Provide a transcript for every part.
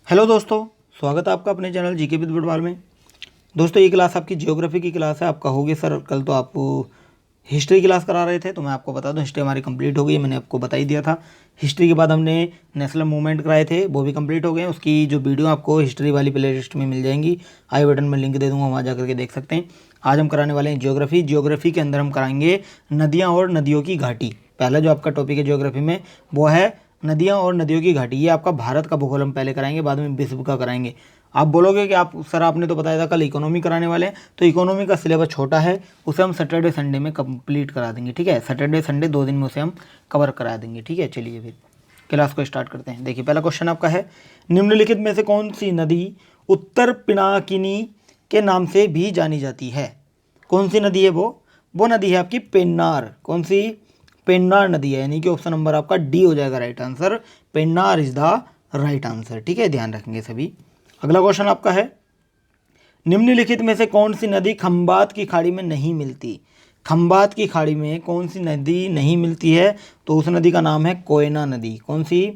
Hello दोस्तों, स्वागत है आपका अपने चैनल जीके विद फुटबॉल में। दोस्तों ये क्लास आपकी ज्योग्राफी की क्लास है। आपका हो गया सर, कल तो आपको हिस्ट्री क्लास करा रहे थे, तो मैं आपको बता दूं हिस्ट्री हमारी कंप्लीट हो गई है। मैंने आपको बता ही दिया था। हिस्ट्री के बाद हमने नेशनल मूवमेंट कराए थे, वो भी कंप्लीट हो गए। उसकी जो वीडियो आपको हिस्ट्री वाली प्ले लिस्ट में मिल जाएंगी, आई बटन में लिंक दे दूँगा, वहाँ जा करके देख सकते हैं। आज हम कराने वाले हैं ज्योग्राफी। ज्योग्राफी के अंदर हम कराएंगे नदियाँ और नदियों की घाटी। पहला जो आपका टॉपिक है ज्योग्राफी में वो है नदियाँ और नदियों की घाटी। ये आपका भारत का भूगोल हम पहले कराएंगे, बाद में विश्व का कराएंगे। आप बोलोगे कि आप सर आपने तो बताया था कल इकोनॉमी कराने वाले हैं, तो इकोनॉमी का सिलेबस छोटा है, उसे हम सैटरडे संडे में कंप्लीट करा देंगे। ठीक है, सैटरडे संडे 2 दिन में उसे हम कवर करा देंगे। ठीक है, चलिए फिर क्लास को स्टार्ट करते हैं। देखिए पहला क्वेश्चन आपका है, निम्नलिखित में से कौन सी नदी उत्तर पिनाकिनी के नाम से भी जानी जाती है? कौन सी नदी है वो नदी है आपकी पेन्नार। कौन सी? पेन्नार नदी है, यानी कि ऑप्शन नंबर आपका डी हो जाएगा right answer. Pennar is the right answer. ठीक है, ध्यान रखेंगे सभी। अगला क्वेश्चन आपका है, निम्नलिखित में से कौन सी नदी खंबात की खाड़ी में नहीं मिलती? खंबात की खाड़ी में कौन सी नदी नहीं मिलती है? तो उस नदी का नाम है कोयना नदी। कौन सी?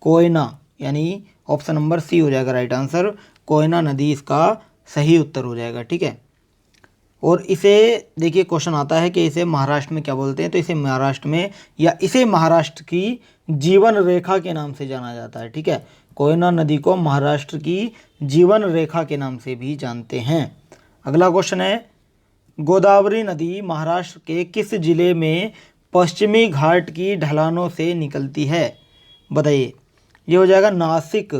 कोयना, यानी ऑप्शन नंबर सी हो जाएगा राइट आंसर। कोयना नदी इसका सही उत्तर हो जाएगा। ठीक है, और इसे देखिए क्वेश्चन आता है कि इसे महाराष्ट्र में क्या बोलते हैं, तो इसे महाराष्ट्र में या इसे महाराष्ट्र की जीवन रेखा के नाम से जाना जाता है। ठीक है, कोयना नदी को महाराष्ट्र की जीवन रेखा के नाम से भी जानते हैं। अगला क्वेश्चन है, गोदावरी नदी महाराष्ट्र के किस जिले में पश्चिमी घाट की ढलानों से निकलती है? बताइए। ये हो जाएगा नासिक।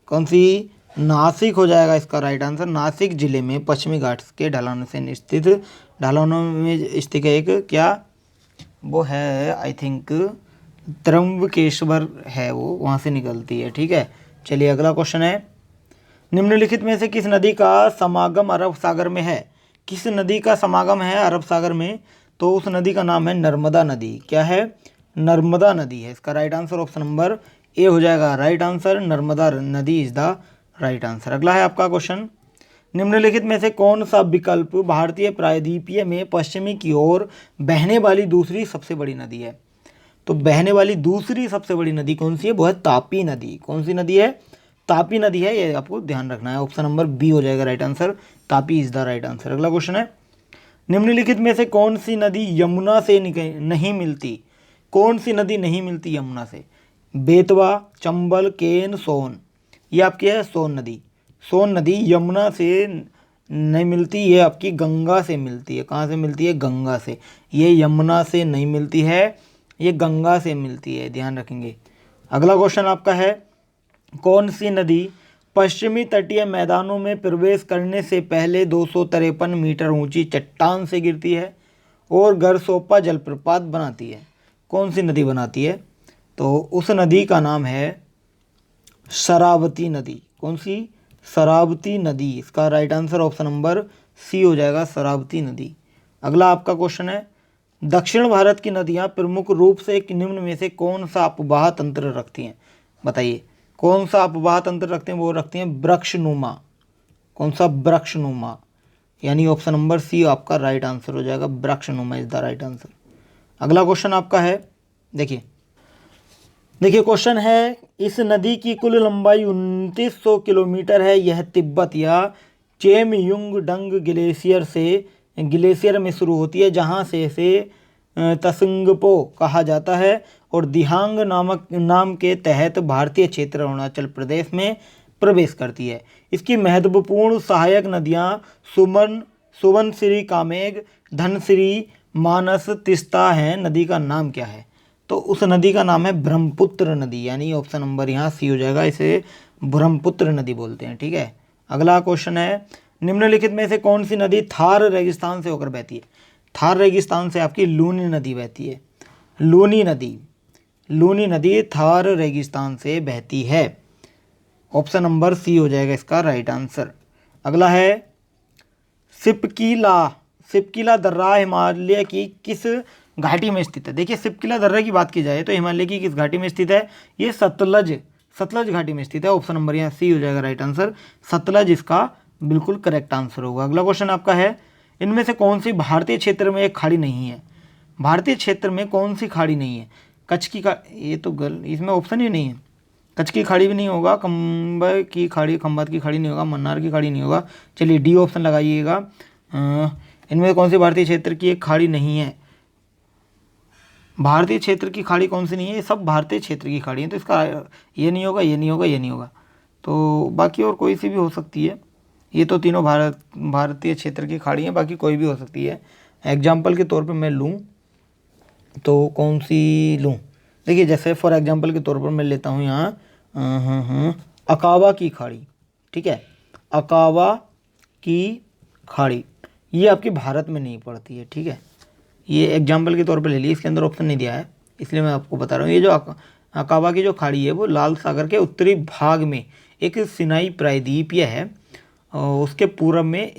कौन सी? नासिक हो जाएगा इसका राइट आंसर। नासिक जिले में पश्चिमी घाट के ढलानों से स्थित, ढलानों में स्थित एक क्या वो है, आई थिंक त्र्यंबकेश्वर है, वो वहाँ से निकलती है। ठीक है, चलिए अगला क्वेश्चन है, निम्नलिखित में से किस नदी का समागम अरब सागर में है? किस नदी का समागम है अरब सागर में? तो उस नदी का नाम है नर्मदा नदी। क्या है? नर्मदा नदी है इसका right answer. Option number A हो जाएगा राइट आंसर। नर्मदा नदी इज द राइट आंसर। अगला है आपका क्वेश्चन, निम्नलिखित में से कौन सा विकल्प भारतीय प्रायद्वीपीय में पश्चिमी की ओर बहने वाली दूसरी सबसे बड़ी नदी है? तो बहने वाली दूसरी सबसे बड़ी नदी कौन सी है? वो है तापी नदी। कौन सी नदी है? तापी नदी है, ये आपको ध्यान रखना है। ऑप्शन नंबर बी हो जाएगा right answer. Tapi is the right answer. अगला क्वेश्चन है, निम्नलिखित में से कौन सी नदी यमुना से नहीं मिलती? कौन सी नदी नहीं मिलती यमुना से? बेतवा, चंबल, केन, सोन। ये आपकी है सोन नदी। सोन नदी यमुना से नहीं मिलती, ये आपकी गंगा से मिलती है। कहाँ से मिलती है? गंगा से। ये यमुना से नहीं मिलती है, ये गंगा से मिलती है, ध्यान रखेंगे। अगला क्वेश्चन आपका है, कौन सी नदी पश्चिमी तटीय मैदानों में प्रवेश करने से पहले 253 मीटर ऊंची चट्टान से गिरती है और गरसोप्पा जलप्रपात बनाती है? कौन सी नदी बनाती है? तो उस नदी का नाम है शरावती नदी। कौन सी? शरावती नदी इसका right answer. Option number C हो जाएगा शरावती नदी। अगला आपका क्वेश्चन है, दक्षिण भारत की नदियां प्रमुख रूप से निम्न में से कौन सा अपवाह तंत्र रखती हैं? बताइए कौन सा अपवाह तंत्र रखते हैं? वो रखती हैं वृक्षनुमा। कौन सा? वृक्षनुमा, यानी ऑप्शन नंबर सी आपका राइट आंसर हो जाएगा। वृक्षनुमा इज द राइट आंसर। अगला क्वेश्चन आपका है, देखिए क्वेश्चन है, इस नदी की कुल लंबाई 2900 किलोमीटर है। यह तिब्बत या चेमयुंगडंग ग्लेशियर में शुरू होती है, जहाँ से इसे तसंगपो कहा जाता है और दिहांग नाम के तहत भारतीय क्षेत्र अरुणाचल प्रदेश में प्रवेश करती है। इसकी महत्वपूर्ण सहायक नदियाँ सुबनसिरी, कामेग, धनसिरी, मानस, तिस्ता हैं। नदी का नाम क्या है? तो उस नदी का नाम है ब्रह्मपुत्र नदी, यानी ऑप्शन नंबर यहाँ सी हो जाएगा। इसे ब्रह्मपुत्र नदी बोलते हैं। ठीक है, अगला क्वेश्चन है, निम्नलिखित में से कौन सी नदी थार रेगिस्तान से होकर बहती है? थार रेगिस्तान से आपकी लूनी नदी बहती है। लूनी नदी थार रेगिस्तान से बहती है। ऑप्शन नंबर सी हो जाएगा इसका राइट आंसर। अगला है, सिपकीला दर्रा हिमालय की किस घाटी में स्थित है? देखिए सिपकीला दर्रा की बात की जाए तो हिमालय की किस घाटी में स्थित है? ये सतलज घाटी में स्थित है। ऑप्शन नंबर यहाँ सी हो जाएगा राइट आंसर। सतलज इसका बिल्कुल करेक्ट आंसर होगा। अगला क्वेश्चन आपका है, इनमें से कौन सी भारतीय क्षेत्र में एक खाड़ी नहीं है? भारतीय क्षेत्र में कौन सी खाड़ी नहीं है? कच्छ की ये तो इसमें ऑप्शन ही नहीं है। कच्छ की खाड़ी भी नहीं होगा, खंबात की खाड़ी नहीं होगा, मन्नार की खाड़ी नहीं होगा। चलिए डी ऑप्शन लगाइएगा। इनमें कौन सी भारतीय क्षेत्र की एक खाड़ी नहीं है? भारतीय क्षेत्र की खाड़ी कौन सी नहीं है? ये सब भारतीय क्षेत्र की खाड़ी है, तो इसका ये नहीं होगा, ये नहीं होगा, ये नहीं होगा। तो बाकी और कोई सी भी हो सकती है। ये तो तीनों भारतीय क्षेत्र की खाड़ी हैं, बाकी कोई भी हो सकती है। एग्जाम्पल के तौर पे मैं लूँ तो कौन सी लूँ? देखिए जैसे फॉर एग्जांपल के तौर पर मैं लेता हूँ यहाँ अकाबा की खाड़ी, ठीक है, अकाबा की खाड़ी, ये आपकी भारत में नहीं पड़ती है, ठीक है। ये एग्जांपल के तौर पर ले ली, इसके अंदर ऑप्शन नहीं दिया है, इसलिए मैं आपको बता रहा हूँ। ये जो अकाबा की जो खाड़ी है वो लाल सागर के उत्तरी भाग में एक सिनाई प्रायद्वीपीय है, और उसके पूर्व में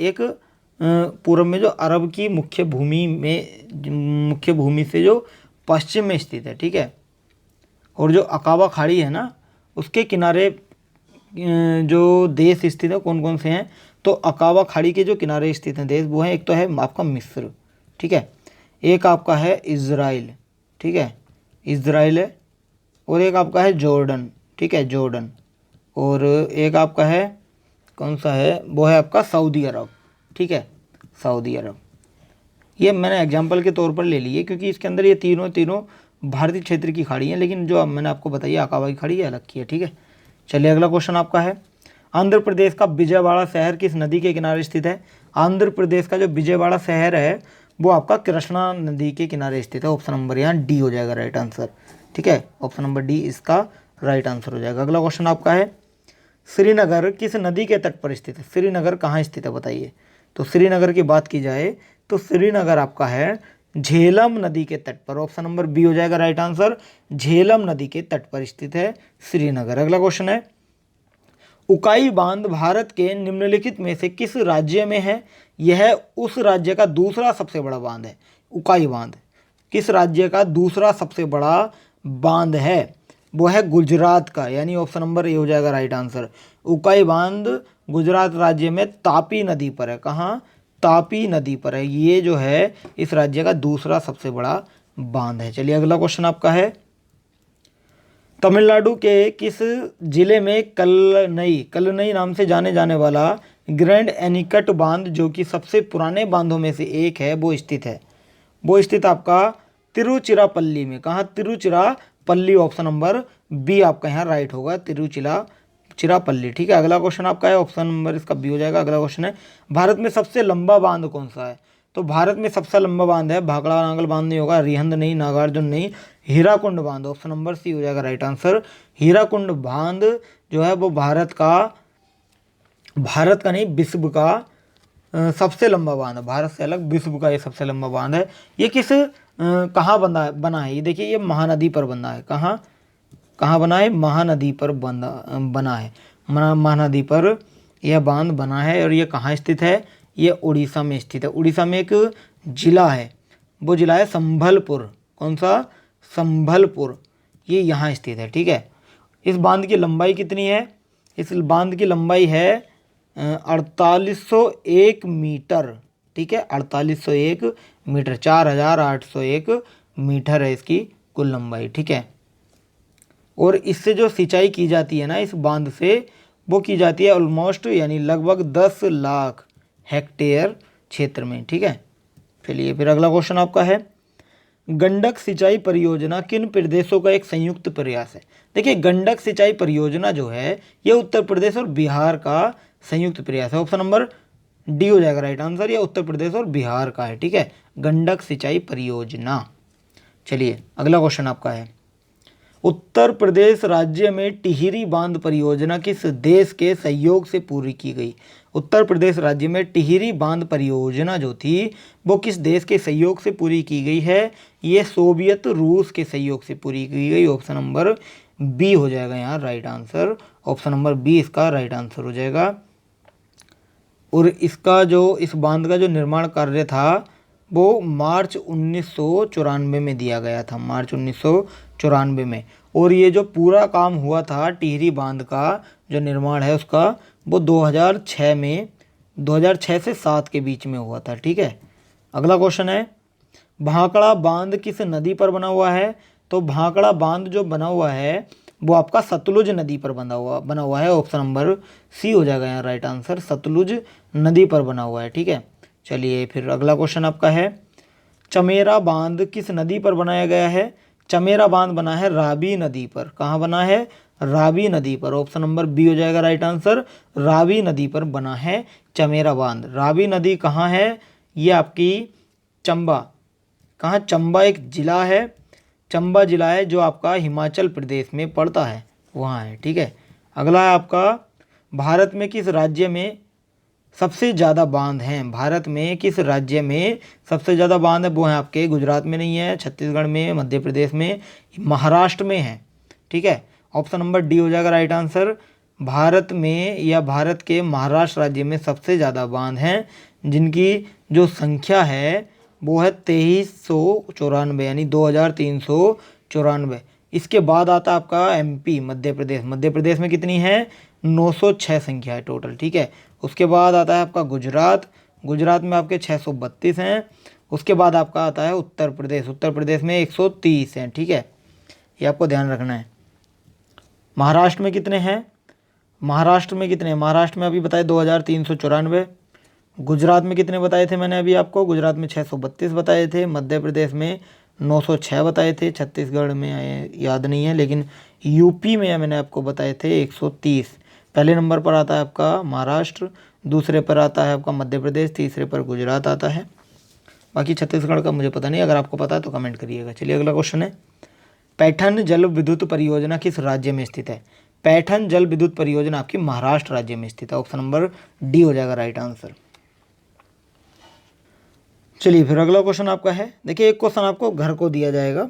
जो अरब की मुख्य भूमि से जो पश्चिम में स्थित है, ठीक है। और जो अकाबा खाड़ी है ना, उसके किनारे जो देश स्थित है कौन कौन से हैं? तो अकाबा खाड़ी के जो किनारे स्थित हैं देश वो हैं, एक तो है आपका मिस्र, ठीक है, एक आपका है इज़राइल, ठीक है, इज़राइल है, और एक आपका है जॉर्डन, ठीक है, जॉर्डन, और एक आपका है कौन सा है? वो है आपका सऊदी अरब, ठीक है, सऊदी अरब। ये मैंने एग्जांपल के तौर पर ले लिए क्योंकि इसके अंदर ये तीनों भारतीय क्षेत्र की खाड़ी हैं, लेकिन जो मैंने आपको बताई अकाबा की खाड़ी ये अलग की है, ठीक है। चलिए अगला क्वेश्चन आपका है, आंध्र प्रदेश का विजयवाड़ा शहर किस नदी के किनारे स्थित है? आंध्र प्रदेश का जो विजयवाड़ा शहर है वो आपका कृष्णा नदी के किनारे स्थित है। ऑप्शन नंबर यहाँ डी हो जाएगा राइट आंसर, ठीक है, ऑप्शन नंबर डी इसका राइट आंसर हो जाएगा। अगला क्वेश्चन आपका है, श्रीनगर किस नदी के तट पर स्थित है? श्रीनगर कहाँ स्थित है बताइए? तो श्रीनगर की बात की जाए तो श्रीनगर आपका है झेलम नदी के तट पर, ऑप्शन नंबर बी हो जाएगा राइट आंसर, झेलम नदी के तट पर स्थित है श्रीनगर। अगला क्वेश्चन है, उकाई बांध भारत के निम्नलिखित में से किस राज्य में है? यह उस राज्य का दूसरा सबसे बड़ा बांध है। उकाई बांध किस राज्य का दूसरा सबसे बड़ा बांध है? वो है गुजरात का, यानी ऑप्शन नंबर ए हो जाएगा राइट आंसर। उकाई बांध गुजरात राज्य में तापी नदी पर है। कहाँ? तापी नदी पर है। ये जो है इस राज्य का दूसरा सबसे बड़ा बांध है। चलिए अगला क्वेश्चन आपका है, तमिलनाडु के किस जिले में कल्लनई नाम से जाने जाने वाला ग्रैंड एनीकट बांध, जो कि सबसे पुराने बांधों में से एक है, वो स्थित है? वो स्थित आपका तिरुचिरापल्ली में। कहाँ? तिरुचिरापल्ली, ऑप्शन नंबर बी आपका यहाँ राइट होगा, तिरुचिरापल्ली, ठीक है। अगला क्वेश्चन आपका है, ऑप्शन नंबर इसका बी हो जाएगा। अगला क्वेश्चन है, भारत में सबसे लंबा बांध कौन सा है? तो भारत में सबसे लंबा बांध है, भाखड़ा नांगल बांध नहीं होगा, रिहंद नहीं, नागार्जुन नहीं, हीराकुंड बांध, ऑप्शन नंबर सी हो जाएगा राइट आंसर। हीराकुंड बांध जो है वो भारत का नहीं, विश्व का सबसे लंबा बांध है। भारत से अलग विश्व का ये सबसे लंबा बांध है। ये कहाँ बना है? ये देखिए, ये महानदी पर बना है। कहाँ बना है? महानदी पर बना है। महानदी पर यह बांध बना है। और ये कहाँ स्थित है? ये उड़ीसा में स्थित है। उड़ीसा में एक जिला है, वो जिला है संभलपुर। कौन सा? संभलपुर, ये यहाँ स्थित है, ठीक है। इस बांध की लंबाई कितनी है? इस बांध की लंबाई है 4801 मीटर, ठीक है, 4801 मीटर, 4801 मीटर है इसकी कुल लंबाई, ठीक है। और इससे जो सिंचाई की जाती है ना इस बांध से, वो की जाती है ऑलमोस्ट, यानी लगभग 10 लाख हेक्टेयर क्षेत्र में, ठीक है। चलिए फिर अगला क्वेश्चन आपका है, गंडक सिंचाई परियोजना किन प्रदेशों का एक संयुक्त प्रयास है? देखिए, गंडक सिंचाई परियोजना जो है ये उत्तर प्रदेश और बिहार का संयुक्त प्रयास है। ऑप्शन नंबर डी हो जाएगा राइट आंसर, ये उत्तर प्रदेश और बिहार का है, ठीक है, गंडक सिंचाई परियोजना। चलिए अगला क्वेश्चन आपका है, उत्तर प्रदेश राज्य में टिहरी बांध परियोजना किस देश के सहयोग से पूरी की गई? उत्तर प्रदेश राज्य में टिहरी बांध परियोजना जो थी वो किस देश के सहयोग से पूरी की गई है? ये सोवियत रूस के सहयोग से पूरी की गई। ऑप्शन नंबर बी हो जाएगा यहाँ right answer, option number B इसका राइट आंसर हो जाएगा। और इसका जो इस बांध का जो निर्माण कार्य था वो मार्च 1994 में दिया गया था, मार्च 1994 में। और ये जो पूरा काम हुआ था टिहरी बांध का जो निर्माण है उसका, वो 2006 से 7 के बीच में हुआ था, ठीक है। अगला क्वेश्चन है, भाखड़ा बांध किस नदी पर बना हुआ है? तो भाखड़ा बांध जो बना हुआ है वो आपका सतलुज नदी पर बना हुआ है। ऑप्शन नंबर सी हो जाएगा यहाँ राइट आंसर, सतलुज नदी पर बना हुआ है। ठीक है, चलिए फिर अगला क्वेश्चन आपका है, चमेरा बांध किस नदी पर बनाया गया है? चमेरा बांध बना है रावी नदी पर। कहाँ बना है? रावी नदी पर। ऑप्शन नंबर बी हो जाएगा राइट आंसर, रावी नदी पर बना है चमेरा बांध। रावी नदी कहाँ है? ये आपकी चंबा, कहाँ? चंबा एक जिला है, चंबा जिला है जो आपका हिमाचल प्रदेश में पड़ता है, वहाँ है। ठीक है, अगला है आपका, भारत में किस राज्य में सबसे ज़्यादा बांध हैं? भारत में किस राज्य में सबसे ज़्यादा बांध है? वो है आपके गुजरात में नहीं है, छत्तीसगढ़ में, मध्य प्रदेश में, महाराष्ट्र में है। ठीक है, ऑप्शन नंबर डी हो जाएगा राइट आंसर, भारत में या भारत के महाराष्ट्र राज्य में सबसे ज़्यादा बांध हैं, जिनकी जो संख्या है वो है 2394 यानी 2394। इसके बाद आता है आपका एमपी, मध्य प्रदेश। मध्य प्रदेश में कितनी है? 906 संख्या है टोटल। ठीक है, उसके बाद आता है आपका गुजरात, गुजरात में आपके 632 हैं। उसके बाद आपका आता है उत्तर प्रदेश, उत्तर प्रदेश में 130 हैं। ठीक है, ये आपको ध्यान रखना है। महाराष्ट्र में कितने हैं? महाराष्ट्र में कितने हैं? महाराष्ट्र में अभी बताए 2394। गुजरात में कितने बताए थे मैंने अभी आपको? गुजरात में 632 बताए थे, मध्य प्रदेश में 906 बताए थे, छत्तीसगढ़ में याद नहीं है, लेकिन यूपी में मैंने आपको बताए थे 130। पहले नंबर पर आता है आपका महाराष्ट्र, दूसरे पर आता है आपका मध्य प्रदेश, तीसरे पर गुजरात आता है। बाकी छत्तीसगढ़ का मुझे पता नहीं, अगर आपको पता है तो कमेंट करिएगा। चलिए अगला क्वेश्चन है, पैठन जल विद्युत परियोजना किस राज्य में स्थित है? पैठन जल विद्युत परियोजना आपकी महाराष्ट्र राज्य में स्थित है। ऑप्शन नंबर डी हो जाएगा राइट आंसर। चलिए फिर अगला क्वेश्चन आपका है, देखिए एक क्वेश्चन आपको घर को दिया जाएगा,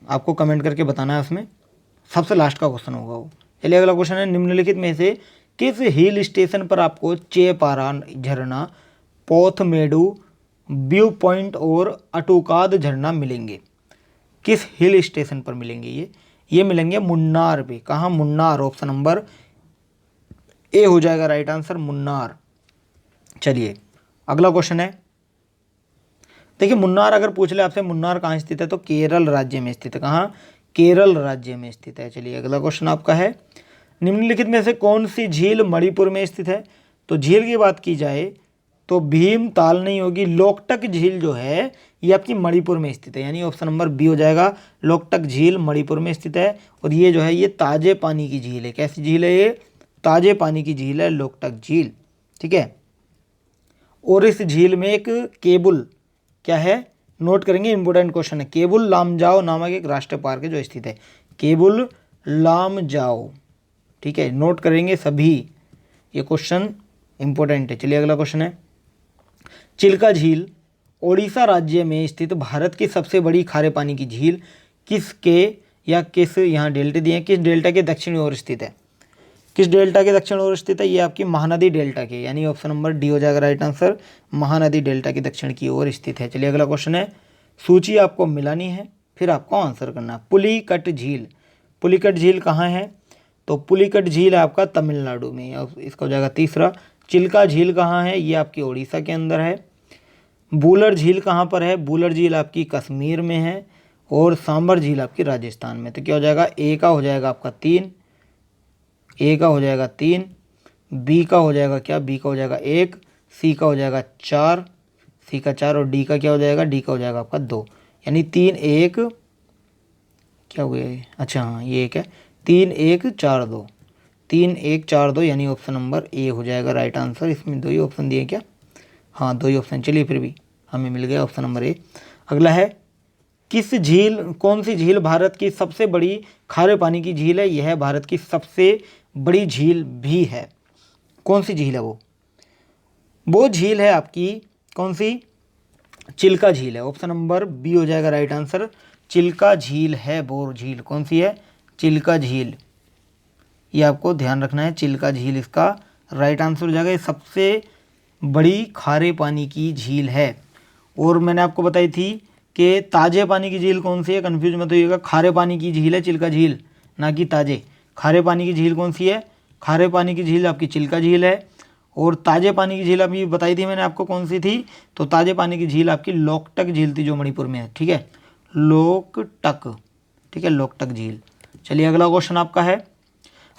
आपको कमेंट करके बताना है, उसमें सबसे लास्ट का क्वेश्चन होगा वो। चलिए अगला क्वेश्चन है, निम्नलिखित में से किस हिल स्टेशन पर आपको चेपारा झरना, पोथमेडू व्यू पॉइंट और अटोकाद झरना मिलेंगे? किस हिल स्टेशन पर मिलेंगे ये मिलेंगे मुन्नार पे। कहाँ? मुन्नार। ऑप्शन नंबर ए हो जाएगा राइट आंसर, मुन्नार। चलिए अगला क्वेश्चन है, देखिए मुन्नार अगर पूछ ले आपसे मुन्नार कहाँ स्थित है तो केरल राज्य में स्थित है। कहाँ? केरल राज्य में स्थित है। चलिए अगला क्वेश्चन आपका है, निम्नलिखित में से कौन सी झील मणिपुर में स्थित है? तो झील की बात की जाए तो भीमताल नहीं होगी, लोकटक झील जो है ये आपकी मणिपुर में स्थित है, यानी ऑप्शन नंबर बी हो जाएगा, लोकटक झील मणिपुर में स्थित है। और ये जो है ये ताजे पानी की झील है। कैसी झील है ये? ताजे पानी की झील है, लोकटक झील। ठीक है, और इस झील में एक केबुल क्या है, नोट करेंगे, इंपोर्टेंट क्वेश्चन है, केबुल लामजाओ नामक एक राष्ट्रीय पार्क है जो स्थित है, केबुल लामजाओ। ठीक है, नोट करेंगे सभी, ये क्वेश्चन इंपॉर्टेंट है। चलिए अगला क्वेश्चन है, चिल्का झील ओडिशा राज्य में स्थित भारत की सबसे बड़ी खारे पानी की झील किसके या किस, यहाँ डेल्टा दिए, किस डेल्टा के दक्षिणी ओर स्थित है? किस डेल्टा के दक्षिण ओर स्थित है? ये आपकी महानदी डेल्टा के, यानी ऑप्शन नंबर डी हो जाएगा राइट आंसर, महानदी डेल्टा के दक्षिण की ओर स्थित है। चलिए अगला क्वेश्चन है, सूची आपको मिलानी है, फिर आपको आंसर करना है। पुलिकट झील, पुलिकट झील कहाँ है? तो पुलिकट झील है आपका तमिलनाडु में, इसका हो जाएगा तीसरा। चिल्का झील कहाँ है? ये आपकी उड़ीसा के अंदर है। बूलर झील कहाँ पर है? बूलर झील आपकी कश्मीर में है। और सांबर झील आपकी राजस्थान में। तो क्या हो जाएगा? ए का हो जाएगा आपका 3, ए का हो जाएगा 3, बी का हो जाएगा क्या? बी का हो जाएगा 1, सी का हो जाएगा 4, सी का 4, और डी का क्या हो जाएगा? डी का हो जाएगा आपका 2, यानी 3 1 क्या हो गया? अच्छा हाँ ये एक है, 3 1 4 2, 3 1 4 2, यानी ऑप्शन नंबर ए हो जाएगा राइट आंसर। इसमें 2 ही ऑप्शन दिए क्या? हाँ 2 ही ऑप्शन। चलिए फिर भी हमें मिल गया ऑप्शन नंबर ए। अगला है, किस झील, कौन सी झील भारत की सबसे बड़ी खारे पानी की झील है? यह भारत की सबसे बड़ी झील भी है। कौन सी झील है वो झील है आपकी कौन सी? चिल्का झील है। ऑप्शन नंबर बी हो जाएगा राइट आंसर, चिल्का झील है वो झील। कौन सी है? चिल्का झील, ये आपको ध्यान रखना है, चिल्का झील इसका राइट आंसर हो जाएगा। ये सबसे बड़ी खारे पानी की झील है। और मैंने आपको बताई थी कि ताजे पानी की झील कौन सी है, कन्फ्यूज मत होइएगा, खारे पानी की झील है चिल्का झील, ना कि ताजे। खारे पानी की झील कौन सी है? खारे पानी की झील आपकी चिल्का झील है। और ताजे पानी की झील अभी बताई थी मैंने आपको कौन सी थी, तो ताजे पानी की झील आपकी लोकटक झील थी जो मणिपुर में है। ठीक है, लोकटक, ठीक है लोकटक झील। चलिए अगला क्वेश्चन आपका है,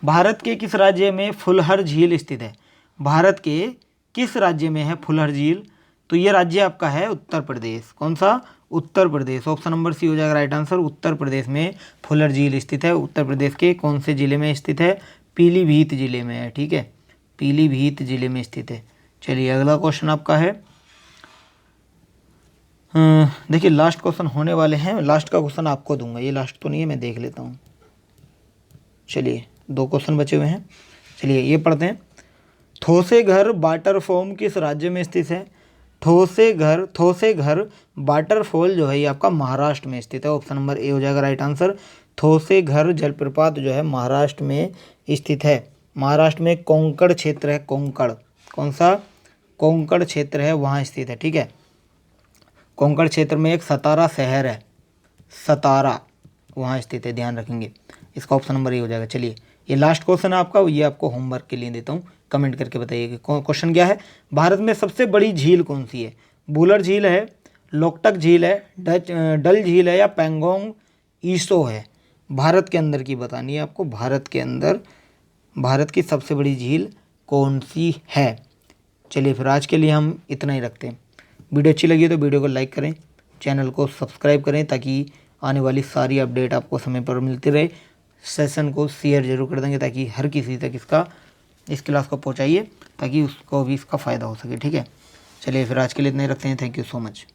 भारत के किस राज्य में फुलहर झील स्थित है? भारत के किस राज्य में है फुलहर झील? तो ये राज्य आपका है उत्तर प्रदेश। कौन सा? Uttar Pradesh. Option number C हो जाएगा राइट आंसर। उत्तर प्रदेश में फुलहर झील स्थित है। उत्तर प्रदेश के कौन से जिले में स्थित है? पीलीभीत जिले में है। ठीक है, पीलीभीत जिले में स्थित है। चलिए अगला क्वेश्चन आपका है, देखिए लास्ट क्वेश्चन होने वाले हैं। लास्ट का क्वेश्चन आपको दूंगा, ये लास्ट तो नहीं है, मैं देख लेता हूँ। चलिए 2 क्वेश्चन बचे हुए हैं। चलिए ये पढ़ते हैं। थोसेघर वाटरफॉल किस राज्य में स्थित है? थोसेघर वाटरफॉल जो है ये आपका महाराष्ट्र में स्थित है। ऑप्शन नंबर ए हो जाएगा राइट आंसर। थोसेघर जलप्रपात जो है महाराष्ट्र में स्थित है। महाराष्ट्र में कोंकण क्षेत्र है, कोंकण। कौन सा? कोंकण क्षेत्र है, वहाँ स्थित है। ठीक है, कोंकण क्षेत्र में एक सतारा शहर है, सतारा वहाँ स्थित है, ध्यान रखेंगे। इसका ऑप्शन नंबर ए हो जाएगा। चलिए ये लास्ट क्वेश्चन है आपका, ये आपको होमवर्क के लिए देता हूँ, कमेंट करके बताइए कि क्वेश्चन क्या है। भारत में सबसे बड़ी झील कौन सी है? बुलर झील है, लोकटक झील है, डल झील है या पैंगोंग ईसो है? भारत के अंदर की बतानी है आपको। भारत के अंदर भारत की सबसे बड़ी झील कौन सी है? चलिए फिर आज के लिए हम इतना ही रखते हैं। वीडियो अच्छी लगी तो वीडियो को लाइक करें, चैनल को सब्सक्राइब करें ताकि आने वाली सारी अपडेट आपको समय पर मिलती रहे। सेशन को शेयर जरूर कर देंगे ताकि हर किसी तक इस क्लास को पहुंचाइए ताकि उसको भी इसका फ़ायदा हो सके। ठीक है, चलिए फिर आज के लिए इतना ही रखते हैं। Thank you so much.